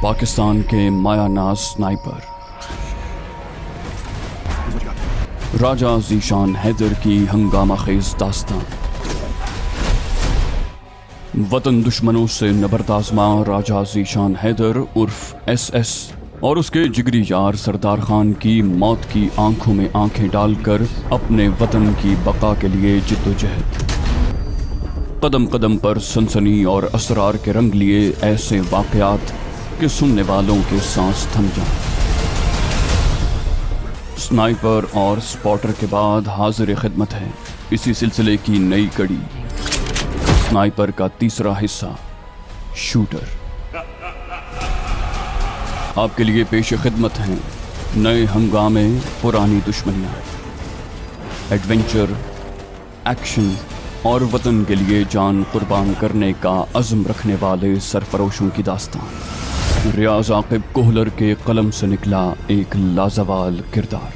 पाकिस्तान के मायानाज स्नाइपर राजा ज़ीशान हैदर की हंगामा खेज दास्तान। वतन दुश्मनों से नबरदाज़मा राजा ज़ीशान हैदर उर्फ SS और उसके जिगरी यार सरदार खान की मौत की आंखों में आंखें डालकर अपने वतन की बका के लिए जिद्दोजहद। कदम कदम पर सनसनी और असरार के रंग लिए ऐसे वाक़यात कि सुनने वालों के सांस थम जाएं। स्नाइपर और स्पॉटर के बाद हाजिर खिदमत है इसी सिलसिले की नई कड़ी, स्नाइपर का तीसरा हिस्सा, शूटर। आपके लिए पेश खिदमत हैं नए हंगामे, पुरानी दुश्मनियाँ, एडवेंचर, एक्शन और वतन के लिए जान कुर्बान करने का अज़्म रखने वाले सरफरोशों की दास्तान। रियाज आकिब कोहलर के कलम से निकला एक लाजवाल किरदार।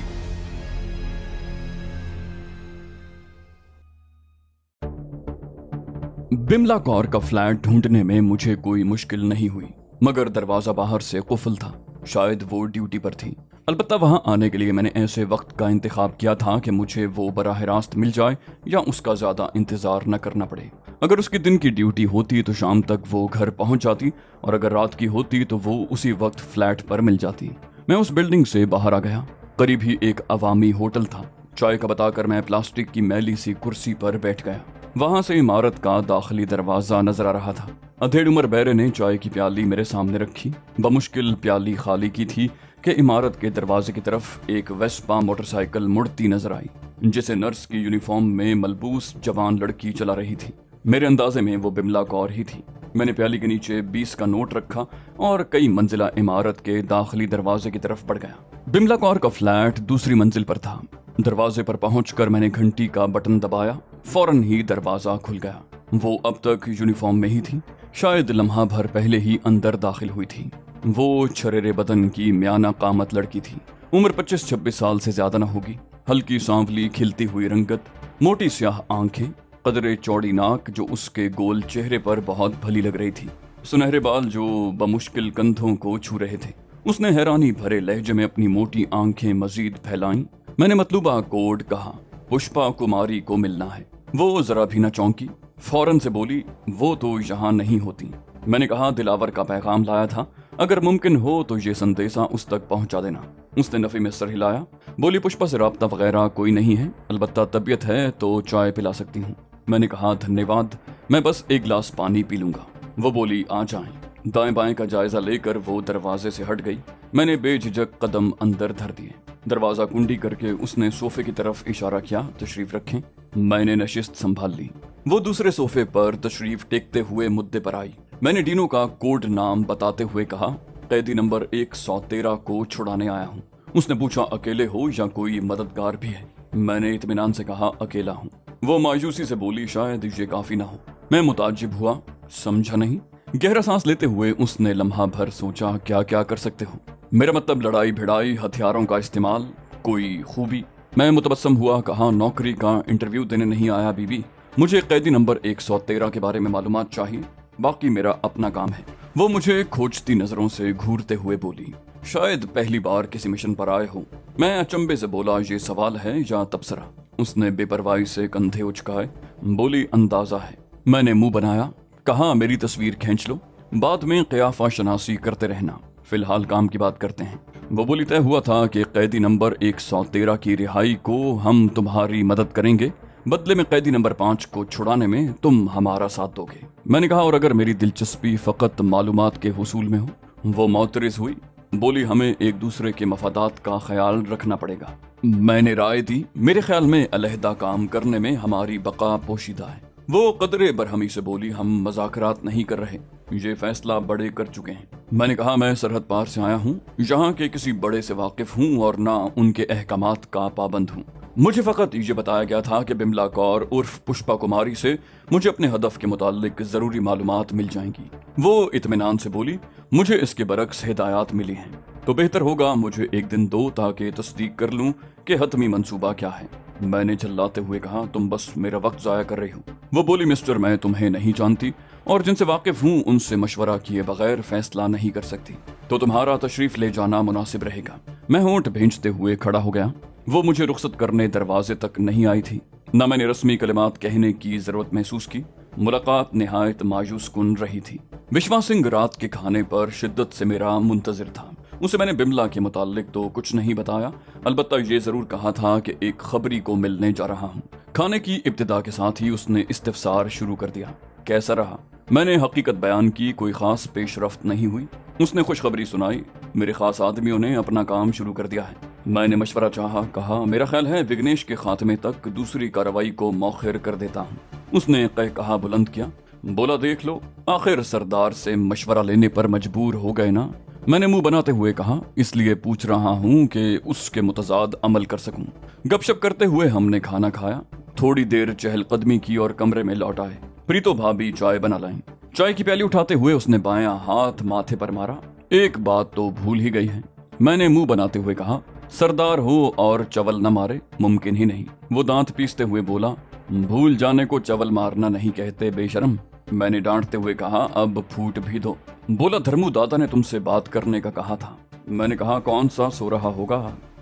बिमला कौर का फ्लैट ढूंढने में मुझे कोई मुश्किल नहीं हुई, मगर दरवाजा बाहर से कुफल था। शायद वो ड्यूटी पर थी। अलबत्ता वहां आने के लिए मैंने ऐसे वक्त का इंतखाब किया था कि मुझे वो बराह रास्त मिल जाए या उसका ज्यादा इंतजार न करना पड़े। अगर उसकी दिन की ड्यूटी होती तो शाम तक वो घर पहुंच जाती, और अगर रात की होती तो वो उसी वक्त फ्लैट पर मिल जाती। मैं उस बिल्डिंग से बाहर आ गया। करीब ही एक अवामी होटल था। चाय का बताकर मैं प्लास्टिक की मैली सी कुर्सी पर बैठ गया। वहां से इमारत का दाखिली दरवाजा नजर आ रहा था। अधेड़ उम्र बैरे ने चाय की प्याली मेरे सामने रखी। बमुश्किल प्याली खाली की थी कि इमारत के दरवाजे की तरफ एक वेस्पा मोटरसाइकिल मुड़ती नजर आई, जिसे नर्स की यूनिफॉर्म में मलबूस जवान लड़की चला रही थी। मेरे अंदाजे में वो बिमला कौर ही थी। मैंने प्याली के नीचे 20 का नोट रखा और कई मंजिला इमारत के दाखिली दरवाजे की तरफ बढ़ गया। बिमला कौर का फ्लैट दूसरी मंजिल पर था। दरवाजे पर पहुंचकर मैंने घंटी का बटन दबाया। फौरन ही दरवाजा खुल गया। वो अब तक यूनिफॉर्म में ही थी। शायद लम्हा भर पहले ही अंदर दाखिल हुई थी। वो छरेरे बदन की म्याना कामत लड़की थी। उम्र 25-26 साल से ज्यादा न होगी। हल्की सांवली खिलती हुई रंगत, मोटी स्याह आंखें, कदरे चौड़ी नाक जो उसके गोल चेहरे पर बहुत भली लग रही थी, सुनहरे बाल जो बमुश्किल कंधों को छू रहे थे। उसने हैरानी भरे लहजे में अपनी मोटी आंखें मजीद फैलाईं। मैंने मतलूबा कोड कहा, पुष्पा कुमारी को मिलना है। वो जरा भी न चौंकी, फौरन से बोली, वो तो यहाँ नहीं होती। मैंने कहा, दिलावर का पैगाम लाया था, अगर मुमकिन हो तो ये संदेशा उस तक पहुंचा देना। उसने नफी में सर हिलाया। बोली, पुष्पा से राब्ता वगैरह कोई नहीं है, अलबत्ता तबीयत है तो चाय पिला सकती हूँ। मैंने कहा, धन्यवाद, मैं बस एक गिलास पानी पी लूंगा। वो बोली, आ जाएं। दाएं बाएं का जायजा लेकर वो दरवाजे से हट गई। मैंने बेझिझक कदम अंदर धर दिए। दरवाजा कुंडी करके उसने सोफे की तरफ इशारा किया, तशरीफ रखें। मैंने नशिस्त संभाल ली। वो दूसरे सोफे पर तशरीफ टेकते हुए मुद्दे पर आई। मैंने डीनो का कोड नाम बताते हुए कहा, कैदी नंबर 113 को छुड़ाने आया हूँ। उसने पूछा, अकेले हो या कोई मददगार भी है? मैंने इत्मीनान से कहा, अकेला हूँ। वो मायूसी से बोली, शायद ये काफी ना हो। मैं मुताज्जिब हुआ, समझा नहीं। गहरा सांस लेते हुए उसने लम्हा भर सोचा, क्या क्या कर सकते हो? मेरा मतलब लड़ाई भिड़ाई, हथियारों का इस्तेमाल, कोई खूबी? मैं मुतबस्सम हुआ, कहा, नौकरी का इंटरव्यू देने नहीं आया बीबी, मुझे कैदी नंबर 113 के बारे में मालूमात चाहिए, बाकी मेरा अपना काम है। वो मुझे खोजती नजरों से घूरते हुए बोली, शायद पहली बार किसी मिशन पर आए हो। मैं अचंभे से बोला, ये सवाल है या तबसरा? उसने बेपरवाही से कंधे उचकाए, बोली, अंदाजा है। मैंने मुंह बनाया, कहा, मेरी तस्वीर खींच लो, बाद में क़ियाफ़ा शनासी करते रहना, फिलहाल काम की बात करते हैं। वो बोली, तय हुआ था कि कैदी नंबर 113 की रिहाई को हम तुम्हारी मदद करेंगे, बदले में कैदी नंबर 5 को छुड़ाने में तुम हमारा साथ दोगे। मैंने कहा, और अगर मेरी दिलचस्पी फकत मालूमात के हुसूल में हो? वो मोतरिज़ हुई, बोली, हमें एक दूसरे के मफादात का ख्याल रखना पड़ेगा। मैंने राय दी, मेरे ख्याल में अलहदा काम करने में हमारी बका पोशीदा है। वो कदरे बरहमी से बोली, हम मजाकरात नहीं कर रहे, ये फैसला बड़े कर चुके हैं। मैंने कहा, मैं सरहद पार से आया हूँ, यहाँ के किसी बड़े से वाकिफ हूँ और ना उनके अहकामात का पाबंद हूँ। मुझे फकत ये बताया गया था कि बिमला कौर उर्फ पुष्पा कुमारी से मुझे अपने हदफ के मुतालिक जरूरी मालूमात मिल जाएंगी। वो इत्मीनान से बोली, मुझे इसके बरक्स हिदायत मिली हैं, तो बेहतर होगा मुझे एक दिन दो, ताकि तस्दीक कर लूं कि हतमी मंसूबा क्या है। मैंने झल्लाते हुए कहा, तुम बस मेरा वक्त जाया कर रही हो। वो बोली, मिस्टर, मैं तुम्हें नहीं जानती और जिनसे वाकिफ हूँ उनसे मशवरा किए बगैर फैसला नहीं कर सकती। तो तुम्हारा तशरीफ ले जाना मुनासिब रहेगा। मैं होंठ भींचते हुए खड़ा हो गया। वो मुझे रुखसत करने दरवाजे तक नहीं आई थी। न मैंने रस्मी कलिमात कहने की जरूरत महसूस की। मुलाकात निहायत मायूस कुन रही थी। विश्वास सिंह रात के खाने पर शिद्दत से मेरा मुंतजिर था। उसे मैंने बिमला के मुतालिक तो कुछ नहीं बताया, अलबत्ता ये जरूर कहा था कि एक खबरी को मिलने जा रहा हूँ। खाने की इब्तिदा के साथ ही उसने इस्तिफसार शुरू कर दिया, कैसा रहा? मैंने हकीकत बयान की, कोई खास पेशरफ्त नहीं हुई। उसने खुशखबरी सुनाई, मेरे खास आदमियों ने अपना काम शुरू कर दिया है। मैंने मशवरा चाहा, कहा मेरा ख्याल है विघ्नेश के खात्मे तक दूसरी कार्रवाई को मौखिर कर देता हूँ। उसने कहा बुलंद किया, बोला देख लो, आखिर सरदार से मशवरा लेने पर मजबूर हो गए ना। मैंने मुंह बनाते हुए कहा, इसलिए पूछ रहा हूँ कि उसके मुतजाद अमल कर सकूं। गपशप करते हुए हमने खाना खाया, थोड़ी देर चहलकदमी की और कमरे में लौट आए। प्रीतो भाभी चाय बना लाईं। चाय की प्याली उठाते हुए उसने बायां हाथ माथे पर मारा, एक बात तो भूल ही गई है। मैंने मुंह बनाते हुए कहा, सरदार हो और चवल न मारे मुमकिन ही नहीं। वो दांत पीसते हुए बोला, भूल जाने को चवल मारना नहीं कहते बेशरम। मैंने डांटते हुए कहा, अब फूट भी दो। बोला, धर्मू दादा ने तुमसे बात करने का कहा था। मैंने कहा, कौन सा सो रहा होगा,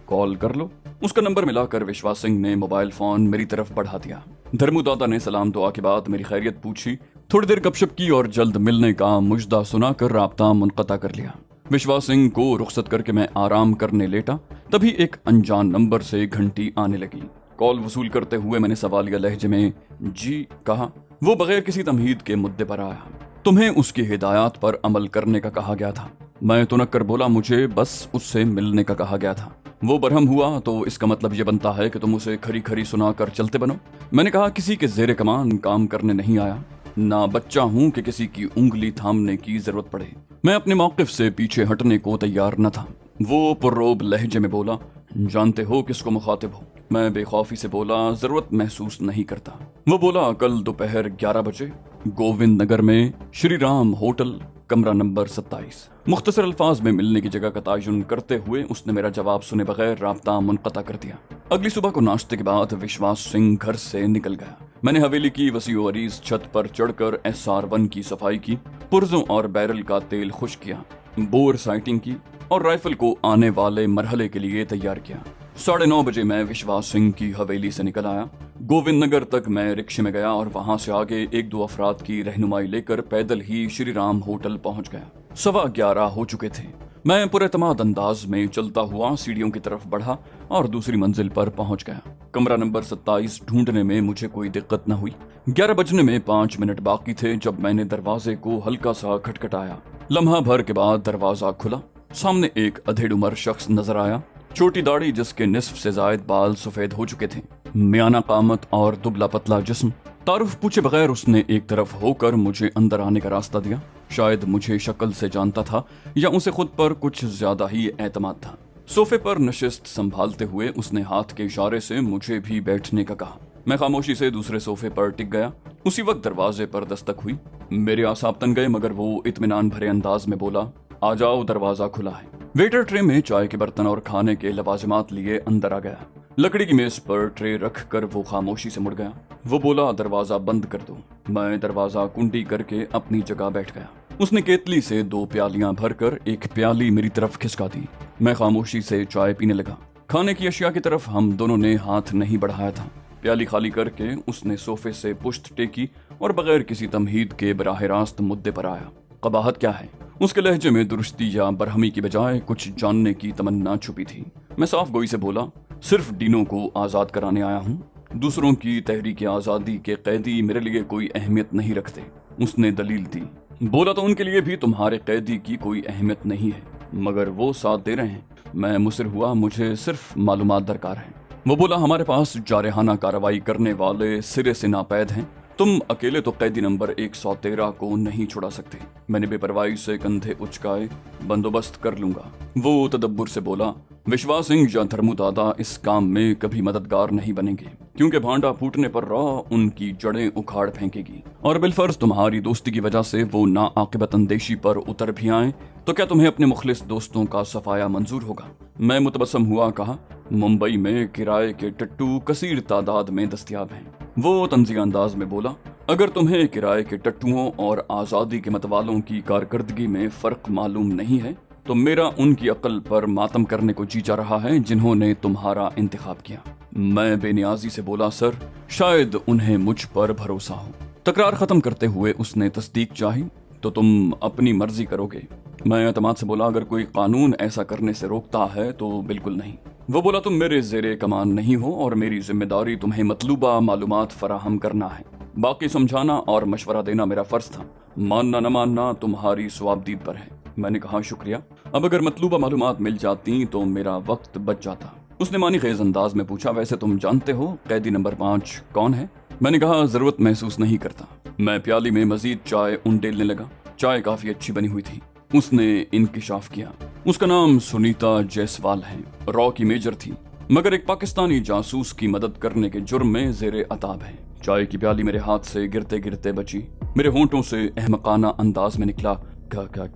कॉल कर लो। उसका नंबर मिलाकर विश्वास सिंह ने मोबाइल फोन मेरी तरफ बढ़ा दिया। धर्मू दादा ने सलाम दुआ के बाद मेरी खैरियत पूछी, थोड़ी देर गपशप की और जल्द मिलने का मुजदा सुनाकर राब्ता मुनक़ता कर लिया। विश्वास सिंह को रुखसत करके मैं आराम करने लेटा, तभी एक अनजान नंबर से घंटी आने लगी। कॉल वसूल करते हुए मैंने सवालिया लहजे में जी कहा। वो बगैर किसी तमहीद के मुद्दे पर आया, तुम्हें उसकी हिदायत पर अमल करने का कहा गया था। मैं तुनक कर बोला, मुझे बस उससे मिलने का कहा गया था। वो बरहम हुआ, तो इसका मतलब ये बनता है कि तुम उसे खरी खरी सुनाकर चलते बनो। मैंने कहा, किसी के जेरे कमान काम करने नहीं आया, ना बच्चा हूं कि किसी की उंगली थामने की जरूरत पड़े। मैं अपने मौकिफ से पीछे हटने को तैयार न था। वो पुर्रोब लहजे में बोला, जानते हो किसको मुखातिब हो? मैं बेखौफी से बोला, जरूरत महसूस नहीं करता। वो बोला, कल दोपहर 11 बजे गोविंद नगर में श्री राम होटल, कमरा नंबर 27। मुख्तसर अल्फाज में मिलने की जगह का तयन करते हुए उसने मेरा जवाब सुने बगैर राब्ता मुनक़ता कर दिया। अगली सुबह को नाश्ते के बाद विश्वास सिंह घर से निकल गया। मैंने हवेली की वसीओ अरीज छत पर चढ़कर SR1 की सफाई की, पुर्जों और बैरल का तेल खुश किया, बोर साइटिंग की और राइफल को आने वाले मरहले के लिए तैयार किया। 9:30 बजे मैं विश्वास सिंह की हवेली से निकल आया। गोविंद नगर तक मैं रिक्शे में गया और वहां से आगे 1-2 अफराद की रहनुमाई लेकर पैदल ही श्री राम होटल पहुंच गया। 11:15 हो चुके थे। मैं पुरएतमाद अंदाज में चलता हुआ सीढ़ियों की तरफ बढ़ा और दूसरी मंजिल पर पहुंच गया। कमरा नंबर 27 ढूंढने में मुझे कोई दिक्कत न हुई। 11 बजने में 5 मिनट बाकी थे जब मैंने दरवाजे को हल्का सा खटखटाया। लम्हा भर के बाद दरवाजा खुला। सामने एक अधेड़ उम्र शख्स नजर आया, छोटी दाढ़ी जिसके निस्फ से जायद बाल सफेद हो चुके थे, मियाना कामत और दुबला पतला जिस्म। तारुफ पूछे बगैर उसने एक तरफ होकर मुझे अंदर आने का रास्ता दिया। शायद मुझे शक्ल से जानता था या उसे खुद पर कुछ ज्यादा ही एतमाद था। सोफे पर नशिस्त संभालते हुए उसने हाथ के इशारे से मुझे भी बैठने का कहा। मैं खामोशी से दूसरे सोफे पर टिक गया। उसी वक्त दरवाजे पर दस्तक हुई। मेरे आसाब तन गए, मगर वो इत्मीनान भरे अंदाज में बोला, आ जाओ, दरवाजा खुला है। वेटर ट्रे में चाय के बर्तन और खाने के लवाजमात लिए अंदर आ गया। लकड़ी की मेज पर ट्रे रख कर वो खामोशी से मुड़ गया। वो बोला, दरवाजा बंद कर दो। मैं दरवाजा कुंडी करके अपनी जगह बैठ गया। उसने केतली से 2 प्यालियां भरकर एक प्याली मेरी तरफ खिसका दी। मैं खामोशी से चाय पीने लगा। खाने की अशिया की तरफ हम दोनों ने हाथ नहीं बढ़ाया था। प्याली खाली करके उसने सोफे से पुश्त टेकी और बगैर किसी तमहीद के बराह रास्त मुद्दे पर आया। कबाहत क्या है? उसके लहजे में दुरुस्ती या बरहमी की बजाय कुछ जानने की तमन्ना छुपी थी। मैं साफ गोई से बोला, सिर्फ डीनों को आजाद कराने आया हूँ। दूसरों की तहरीक आजादी के कैदी मेरे लिए कोई अहमियत नहीं रखते। उसने दलील दी। बोला, तो उनके लिए भी तुम्हारे कैदी की कोई अहमियत नहीं है, मगर वो साथ दे रहे हैं। मैं मुसर हुआ, मुझे सिर्फ मालूमात दरकार है। वो बोला, हमारे पास जारहाना कार्रवाई करने वाले सिरे से नापैद हैं। तुम अकेले तो कैदी नंबर 113 को नहीं छुड़ा सकते। मैंने बेपरवाही से कंधे उचकाए, बंदोबस्त कर लूंगा। वो तदब्बुर से बोला, विश्वास सिंह या धर्मू दादा इस काम में कभी मददगार नहीं बनेंगे, क्योंकि भांडा फूटने पर राह उनकी जड़ें उखाड़ फेंकेगी। और बिलफर्ज तुम्हारी दोस्ती की वजह से वो ना आकिबत अंदेशी पर उतर भी आए तो क्या तुम्हें अपने मुखलिस दोस्तों का सफाया मंजूर होगा? मैं मुतबस्सम हुआ, कहा, मुंबई में किराए के टट्टू कसीर तादाद में दस्तयाब हैं। वो तंज़िया अंदाज में बोला, अगर तुम्हें किराए के टट्टुओं और आज़ादी के मतवालों की कारकर्दगी में फ़र्क मालूम नहीं है تو میرا ان کی عقل پر ماتم کرنے کو جی چاہ رہا ہے جنہوں نے تمہارا انتخاب کیا۔ میں بے نیازی سے بولا سر شاید انہیں مجھ پر بھروسہ ہو۔ تکرار ختم کرتے ہوئے اس نے تصدیق چاہی تو تم اپنی مرضی کرو گے؟ میں اعتماد سے بولا اگر کوئی قانون ایسا کرنے سے روکتا ہے تو بالکل نہیں۔ وہ بولا تم میرے زیر کمان نہیں ہو اور میری ذمہ داری تمہیں مطلوبہ معلومات فراہم کرنا ہے، باقی سمجھانا اور مشورہ دینا میرا فرض تھا، ماننا نہ ماننا تمہاری ثوابدید پر ہے۔ میں نے کہا شکریہ، اب اگر مطلوبہ معلومات مل جاتی تو میرا وقت بچ جاتا۔ اس نے معنی خیز انداز میں پوچھا ویسے تم جانتے ہو قیدی نمبر 5 کون ہے؟ میں نے کہا ضرورت محسوس نہیں کرتا۔ میں پیالی میں مزید چائے انڈیلنے لگا۔ چائے کافی اچھی بنی ہوئی تھی۔ اس نے انکشاف کیا، اس کا نام سنیتا جیسوال ہے، را کی میجر تھی، مگر ایک پاکستانی جاسوس کی مدد کرنے کے جرم میں زیر عتاب ہے۔ چائے کی پیالی میرے ہاتھ سے گرتے گرتے بچی، میرے ہونٹوں سے احمقانہ انداز میں نکلا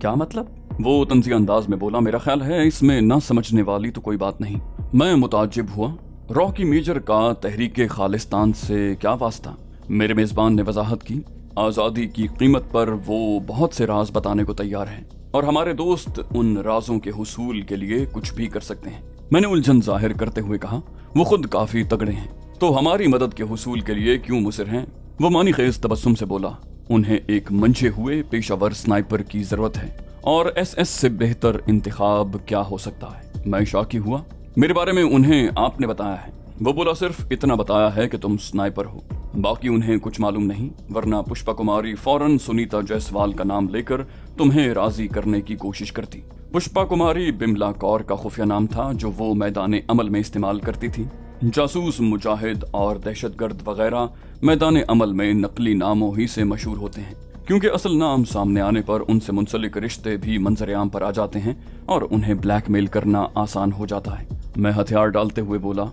کیا مطلب؟ وہ طنزیہ انداز میں بولا میرا خیال ہے اس میں نہ سمجھنے والی تو کوئی بات نہیں۔ میں متعجب ہوا، را کی میجر کا تحریک خالصتان سے کیا واسطہ؟ میرے میزبان نے وضاحت کی، آزادی کی قیمت پر وہ بہت سے راز بتانے کو تیار ہیں اور ہمارے دوست ان رازوں کے حصول کے لیے کچھ بھی کر سکتے ہیں۔ میں نے الجھن ظاہر کرتے ہوئے کہا وہ خود کافی تگڑے ہیں تو ہماری مدد کے حصول کے لیے کیوں مصر ہیں؟ وہ معنی خیز تبسم سے بولا انہیں ایک منجھے ہوئے پیشہ ور سنائپر کی ضرورت ہے اور ایس ایس سے بہتر انتخاب کیا ہو سکتا ہے؟ میں شاکی ہوا، میرے بارے میں انہیں آپ نے بتایا ہے؟ وہ بولا صرف اتنا بتایا ہے کہ تم سنائپر ہو، باقی انہیں کچھ معلوم نہیں، ورنہ پشپا کماری فوراً سنیتا جیسوال کا نام لے کر تمہیں راضی کرنے کی کوشش کرتی۔ پشپا کماری بملا کور کا خفیہ نام تھا جو وہ میدان عمل میں استعمال کرتی تھی۔ جاسوس، مجاہد اور دہشت گرد وغیرہ میدان عمل میں نقلی ناموں ہی سے مشہور ہوتے ہیں، کیونکہ اصل نام سامنے آنے پر ان سے منسلک رشتے بھی منظر عام پر آ جاتے ہیں اور انہیں بلیک میل کرنا آسان ہو جاتا ہے۔ میں ہتھیار ڈالتے ہوئے بولا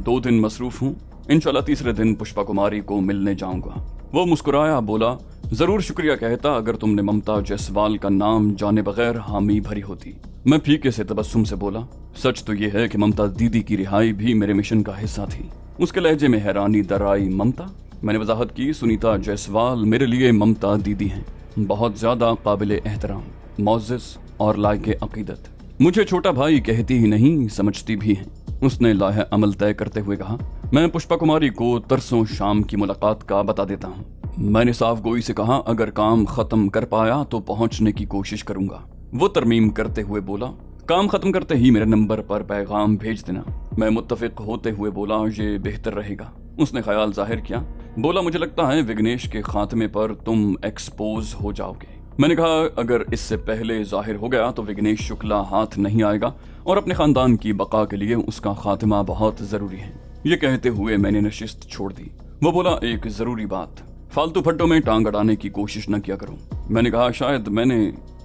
2 دن مصروف ہوں، انشاءاللہ تیسرے دن پشپا کماری کو ملنے جاؤں گا۔ وہ مسکرایا، بولا ضرور شکریہ کہتا اگر تم نے ممتا جیسوال کا نام جانے بغیر حامی بھری ہوتی۔ میں پھیکے سے تبسم سے بولا سچ تو یہ ہے کہ ممتا دیدی کی رہائی بھی میرے مشن کا حصہ تھی۔ اس کے لہجے میں حیرانی در آئی۔ ممتا؟ میں نے وضاحت کی سنیتا جیسوال میرے لیے ممتا دیدی ہیں، بہت زیادہ قابل احترام، معزز اور لائق عقیدت، مجھے چھوٹا بھائی کہتی ہی نہیں سمجھتی بھی ہیں۔ اس نے لاہ عمل طے کرتے ہوئے کہا میں پشپا کماری کو ترسوں شام کی ملاقات کا بتا دیتا ہوں۔ میں نے صاف گوئی سے کہا اگر کام ختم کر پایا تو پہنچنے کی کوشش کروں گا۔ وہ ترمیم کرتے ہوئے بولا کام ختم کرتے ہی میرے نمبر پر پیغام بھیج دینا۔ میں متفق ہوتے ہوئے بولا یہ بہتر رہے گا۔ اس نے خیال ظاہر کیا، بولا مجھے لگتا ہے وگنیش کے خاتمے پر تم ایکسپوز ہو جاؤ گے۔ میں نے کہا اگر اس سے پہلے ظاہر ہو گیا تو وگنیش شکلا ہاتھ نہیں آئے گا اور اپنے خاندان کی بقا کے لیے اس کا خاتمہ بہت ضروری ہے۔ یہ کہتے ہوئے میں نے نشست چھوڑ دی۔ وہ بولا ایک ضروری بات، فالتو پھڈوں میں ٹانگ اڑانے کی کوشش نہ کیا کروں۔ میں نے کہا شاید میں نے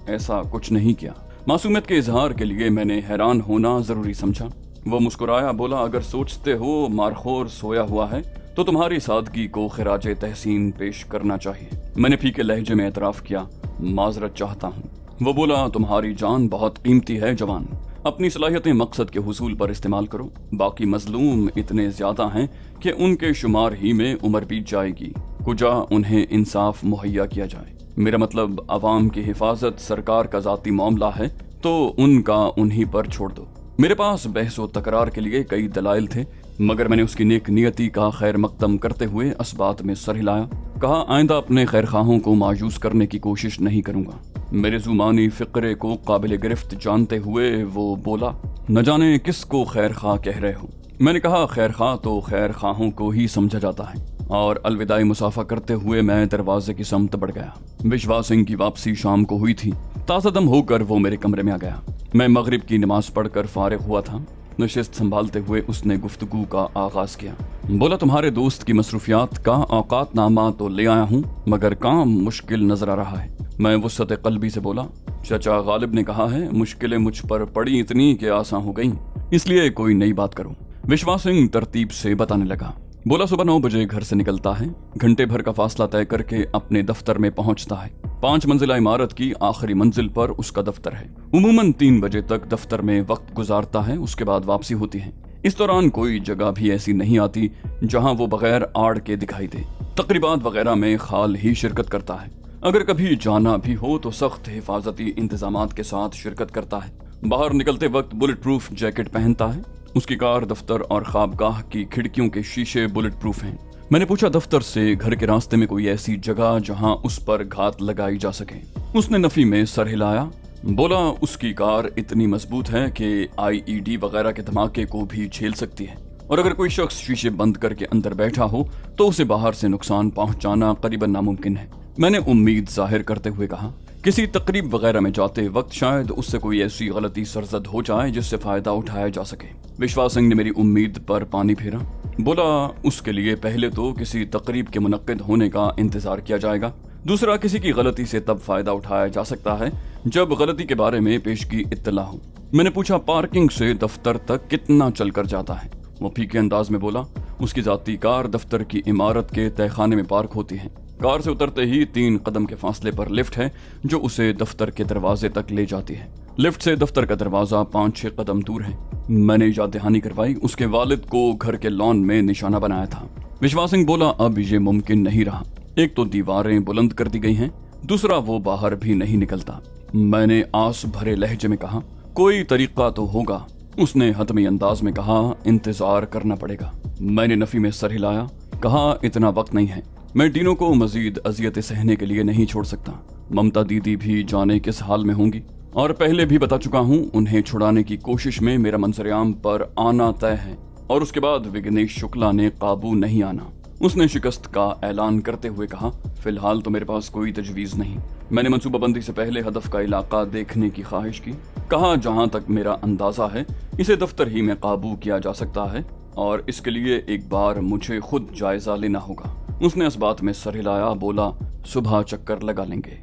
ایسا کچھ نہیں کیا، معصومیت کے اظہار کے لیے میں نے حیران ہونا ضروری سمجھا۔ وہ مسکرایا، بولا اگر سوچتے ہو مارخور سویا ہوا ہے تو تمہاری سادگی کو خراج تحسین پیش کرنا چاہیے۔ میں نے پھیکے لہجے میں اعتراف کیا، معذرت چاہتا ہوں۔ وہ بولا تمہاری جان بہت قیمتی ہے جوان، اپنی صلاحیتیں مقصد کے حصول پر استعمال کرو، باقی مظلوم اتنے زیادہ ہیں کہ ان کے شمار ہی میں عمر بیت جائے گی، کجا انہیں انصاف مہیا کیا جائے۔ میرا مطلب عوام کی حفاظت سرکار کا ذاتی معاملہ ہے تو ان کا انہی پر چھوڑ دو۔ میرے پاس بحث و تکرار کے لیے کئی دلائل تھے، مگر میں نے اس کی نیک نیتی کا خیر مقدم کرتے ہوئے اس بات میں سر ہلایا، کہا آئندہ اپنے خیر خواہوں کو مایوس کرنے کی کوشش نہیں کروں گا۔ میرے زمانی فقرے کو قابل گرفت جانتے ہوئے وہ بولا نہ جانے کس کو خیر خواہ کہہ رہے ہو۔ میں نے کہا خیر خواہ تو خیر خواہوں کو ہی سمجھا جاتا ہے، اور الوداعی مسافہ کرتے ہوئے میں دروازے کی سمت بڑھ گیا۔ وشوا سنگھ کی واپسی شام کو ہوئی تھی۔ تازہ دم ہو کر وہ میرے کمرے میں آ گیا۔ میں مغرب کی نماز پڑھ کر فارغ ہوا تھا۔ نشست سنبھالتے ہوئے اس نے گفتگو کا آغاز کیا۔ بولا تمہارے دوست کی مصروفیات کا اوقات نامہ تو لے آیا ہوں، مگر کام مشکل نظر آ رہا ہے۔ میں وسعت قلبی سے بولا چچا غالب نے کہا ہے مشکلیں مجھ پر پڑی اتنی کہ آسان ہو گئیں، اس لیے کوئی نئی بات کرو۔ وشوا سنگھ ترتیب سے بتانے لگا۔ بولا صبح 9 بجے گھر سے نکلتا ہے، گھنٹے بھر کا فاصلہ طے کر کے اپنے دفتر میں پہنچتا ہے۔ 5 منزلہ عمارت کی آخری منزل پر اس کا دفتر ہے۔ عموماً 3 بجے تک دفتر میں وقت گزارتا ہے، اس کے بعد واپسی ہوتی ہے۔ اس دوران کوئی جگہ بھی ایسی نہیں آتی جہاں وہ بغیر آڑ کے دکھائی دے۔ تقریبات وغیرہ میں خال ہی شرکت کرتا ہے۔ अगर कभी जाना भी हो तो सख्त हिफाजती इंतजामात के साथ शिरकत करता है। बाहर निकलते वक्त बुलेट प्रूफ जैकेट पहनता है। उसकी कार, दफ्तर और ख्वाबगाह की खिड़कियों के शीशे बुलेट प्रूफ हैं। मैंने पूछा दफ्तर से घर के रास्ते में कोई ऐसी जगह जहां उस पर घात लगाई जा सके। उसने नफी में सर हिलाया, बोला उसकी कार इतनी मजबूत है कि IED वगैरह के धमाके को भी झेल सकती है, और अगर कोई शख्स शीशे बंद करके अंदर बैठा हो तो उसे बाहर से नुकसान पहुंचाना करीबन नामुमकिन है। मैंने उम्मीद जाहिर करते हुए कहा, किसी तकरीब वगैरह में जाते वक्त शायद उससे कोई ऐसी गलती सरजद हो जाए जिससे फायदा उठाया जा सके। विश्वास सिंह ने मेरी उम्मीद पर पानी फेरा, बोला उसके लिए पहले तो किसी तकरीब के मुनक्किद होने का इंतजार किया जाएगा। दूसरा, किसी की गलती से तब फायदा उठाया जा सकता है जब गलती के बारे में पेशगी इत्तला हो। मैंने पूछा पार्किंग से दफ्तर तक कितना चल कर जाता है। वो फीके अंदाज में बोला, उसकी जाती कार दफ्तर की इमारत के तहखाने में पार्क होती है। कार से उतरते ही 3 कदम के फासले पर लिफ्ट है जो उसे दफ्तर के दरवाजे तक ले जाती है। लिफ्ट से दफ्तर का दरवाजा 5-6 कदम दूर है। मैंने याद दहानी करवाई, उसके वालिद को घर के लॉन में निशाना बनाया था। विश्वास सिंह बोला, अब ये मुमकिन नहीं रहा। एक तो दीवारें बुलंद कर दी गई हैं, दूसरा वो बाहर भी नहीं निकलता। मैंने आस भरे लहजे में कहा, कोई तरीका तो होगा। उसने हतमी अंदाज में कहा, इंतजार करना पड़ेगा। मैंने नफी में सर हिलाया, कहा इतना वक्त नहीं है, मैं टीनों को मजीद अजियत सहने के लिए नहीं छोड़ सकता। ममता दीदी भी जाने किस हाल में होंगी, और पहले भी बता चुका हूँ, उन्हें छुड़ाने की कोशिश में मेरा मंजरेआम पर आना तय है, और उसके बाद विघ्नेश शुक्ला ने काबू नहीं आना। उसने शिकस्त का ऐलान करते हुए कहा, फिलहाल तो मेरे पास कोई तजवीज नहीं। मैंने मंसूबाबंदी से पहले हदफ का इलाका देखने की ख्वाहिश की। कहा जहां तक मेरा अंदाजा है इसे दफ्तर ही में काबू किया जा सकता है, और इसके लिए एक बार मुझे खुद जायजा लेना होगा। उसने इस बात में सर हिलाया, बोला सुबह चक्कर लगा लेंगे।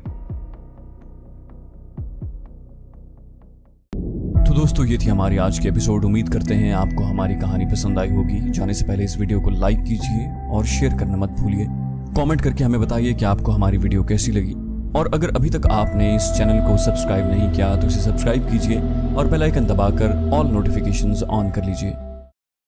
तो दोस्तों, ये थी हमारी आज की एपिसोड। उम्मीद करते हैं आपको हमारी कहानी पसंद आई होगी। जाने से पहले इस वीडियो को लाइक कीजिए और शेयर करना मत भूलिए। कमेंट करके हमें बताइए कि आपको हमारी वीडियो कैसी लगी, और अगर अभी तक आपने इस चैनल को सब्सक्राइब नहीं किया तो इसे सब्सक्राइब कीजिए और बेल आइकन दबाकर ऑल नोटिफिकेशंस ऑन कर लीजिए।